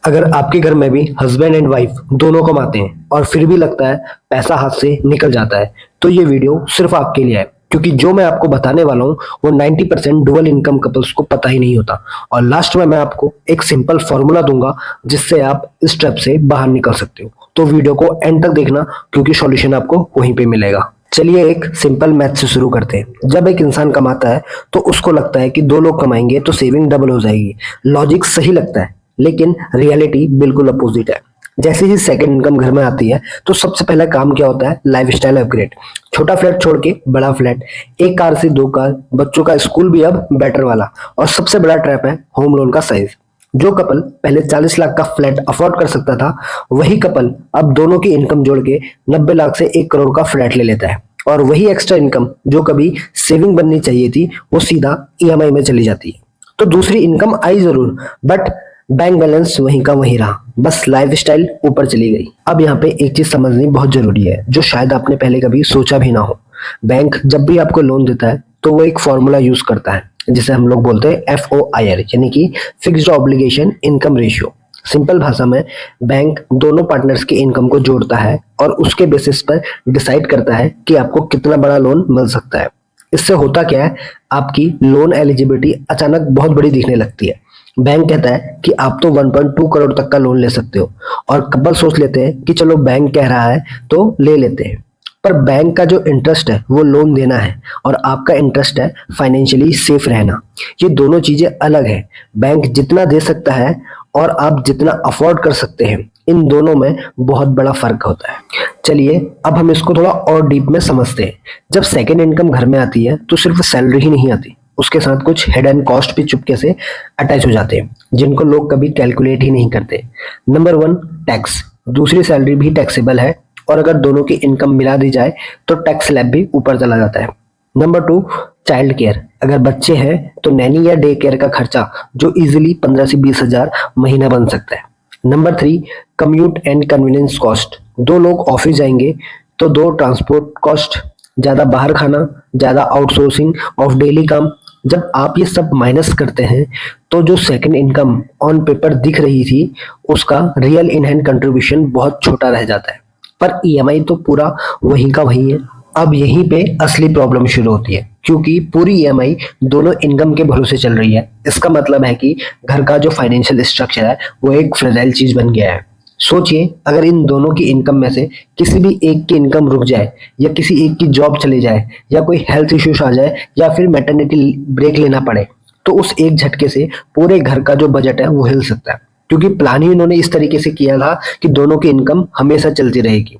अगर आपके घर में भी हस्बैंड एंड वाइफ दोनों कमाते हैं और फिर भी लगता है पैसा हाथ से निकल जाता है, तो ये वीडियो सिर्फ आपके लिए है, क्योंकि जो मैं आपको बताने वाला हूँ वो 90% डुअल इनकम कपल्स को पता ही नहीं होता। और लास्ट में मैं आपको एक सिंपल फॉर्मूला दूंगा जिससे आप इस ट्रैप से बाहर निकल सकते हो। तो वीडियो को एंड तक देखना, क्योंकि सॉल्यूशन आपको वहीं पे मिलेगा। चलिए एक सिंपल मैथ से शुरू करते हैं। जब एक इंसान कमाता है तो उसको लगता है कि दो लोग कमाएंगे तो सेविंग डबल हो जाएगी। लॉजिक सही लगता है, लेकिन रियलिटी बिल्कुल अपोजिट है। जैसे ही सेकंड इनकम घर में आती है तो सबसे पहला काम क्या होता है? Lifestyle upgrade. छोटा फ्लैट छोड़ के बड़ा फ्लैट, एक कार से दो कार, बच्चों का स्कूल भी अब बेटर वाला। और सबसे बड़ा ट्रैप है होम लोन का साइज। जो कपल पहले 40 लाख का फ्लैट अफोर्ड कर सकता था, वही कपल अब दोनों की इनकम जोड़ के 90 लाख से 1 करोड़ का फ्लैट ले लेता है। और वही एक्स्ट्रा इनकम जो कभी सेविंग बननी चाहिए थी, वो सीधा ईएमआई में चली जाती है। तो दूसरी इनकम आई जरूर, बट बैंक बैलेंस वहीं का वहीं रहा, बस लाइफस्टाइल ऊपर चली गई। अब यहाँ पे एक चीज समझनी बहुत जरूरी है, जो शायद आपने पहले कभी सोचा भी ना हो। बैंक जब भी आपको लोन देता है तो वो एक फॉर्मूला यूज करता है, जिसे हम लोग बोलते हैं FOIR, यानी कि fixed obligation income ratio. Simple भाषा में बैंक दोनों पार्टनर्स की इनकम को जोड़ता है और उसके बेसिस पर डिसाइड करता है कि आपको कितना बड़ा लोन मिल सकता है। इससे होता क्या है, आपकी लोन एलिजिबिलिटी अचानक बहुत बड़ी दिखने लगती है। बैंक कहता है कि आप तो 1.2 करोड़ तक का लोन ले सकते हो, और कपल सोच लेते हैं कि चलो बैंक कह रहा है तो ले लेते हैं। पर बैंक का जो इंटरेस्ट है वो लोन देना है, और आपका इंटरेस्ट है फाइनेंशियली सेफ रहना। ये दोनों चीजें अलग है। बैंक जितना दे सकता है और आप जितना अफोर्ड कर सकते हैं, इन दोनों में बहुत बड़ा फर्क होता है। चलिए अब हम इसको थोड़ा और डीप में समझते हैं। जब सेकेंड इनकम घर में आती है तो सिर्फ सैलरी ही नहीं आती, उसके साथ कुछ हेड एंड कॉस्ट भी चुपके से अटैच हो जाते हैं, जिनको लोग कभी कैलकुलेट ही नहीं करते। Number 1, tax. दूसरी सैलरी भी टैक्सेबल है, और अगर दोनों की इनकम मिला दी जाए तो टैक्स स्लैब भी ऊपर चला जाता है। Number 2, child care. अगर बच्चे हैं तो नैनी या डे केयर का खर्चा जो इजीली 15 से 20 हजार महीना बन सकता है। Number 3, commute and convenience cost. दो लोग ऑफिस जाएंगे तो दो ट्रांसपोर्ट कॉस्ट, ज्यादा बाहर खाना, ज्यादा आउटसोर्सिंग ऑफ डेली काम। जब आप ये सब माइनस करते हैं तो जो सेकंड इनकम ऑन पेपर दिख रही थी, उसका रियल इन हैंड कंट्रीब्यूशन बहुत छोटा रह जाता है। पर ईएमआई तो पूरा वहीं का वहीं है। अब यहीं पे असली प्रॉब्लम शुरू होती है, क्योंकि पूरी ईएमआई दोनों इनकम के भरोसे चल रही है। इसका मतलब है कि घर का जो फाइनेंशियल स्ट्रक्चर है वो एक फ्रेजाइल चीज बन गया है। सोचिए, अगर इन दोनों की इनकम में से किसी भी एक की इनकम रुक जाए, या किसी एक की जॉब चले जाए, या कोई हेल्थ इश्यूज आ जाए, या फिर मैटरनिटी ब्रेक लेना पड़े, तो उस एक झटके से पूरे घर का जो बजट है वो हिल सकता है। क्योंकि प्लान ही उन्होंने इस तरीके से किया था कि दोनों की इनकम हमेशा चलती रहेगी।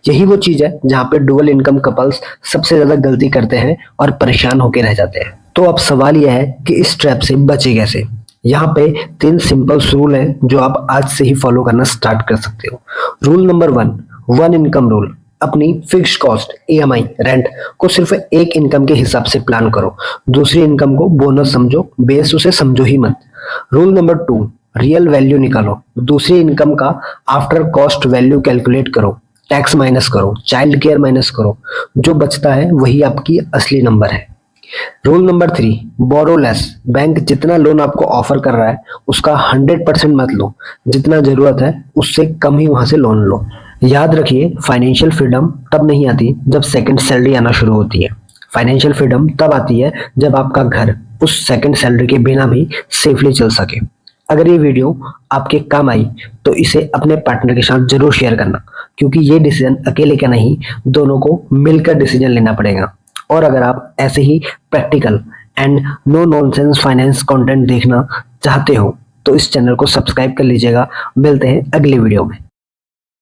यही वो चीज है जहाँ पे डुअल इनकम कपल्स सबसे ज्यादा गलती करते हैं और परेशान होकर रह जाते हैं। तो अब सवाल यह है कि इस ट्रैप से बचे कैसे। यहाँ पे 3 सिंपल रूल हैं जो आप आज से ही फॉलो करना स्टार्ट कर सकते हो। Rule number 1, one income rule. अपनी फिक्स्ड कॉस्ट, ईएमआई, रेंट को सिर्फ एक इनकम के हिसाब से प्लान करो। दूसरी इनकम को बोनस समझो, बेस उसे समझो ही मत। रूल नंबर 2, रियल वैल्यू निकालो। दूसरी इनकम का आफ्टर कॉस्ट वैल्यू कैलकुलेट करो, टैक्स माइनस करो, चाइल्ड केयर माइनस करो। जो बचता है वही आपकी असली नंबर है। रूल नंबर 3, बोरो लेस। बैंक जितना लोन आपको ऑफर कर रहा है उसका 100% मत लो, जितना जरूरत है उससे कम ही वहां से लोन लो। याद रखिए, फाइनेंशियल फ्रीडम तब नहीं आती जब सेकंड सैलरी आना शुरू होती है। फाइनेंशियल फ्रीडम तब आती है जब आपका घर उस सेकंड सैलरी के बिना भी सेफली चल सके। अगर ये वीडियो आपके काम आई तो इसे अपने पार्टनर के साथ जरूर शेयर करना, क्योंकि ये डिसीजन अकेले का नहीं, दोनों को मिलकर डिसीजन लेना पड़ेगा। और अगर आप ऐसे ही practical and no nonsense finance content देखना चाहते हो तो इस चैनल को सब्सक्राइब कर लीजिएगा। मिलते हैं अगली वीडियो में।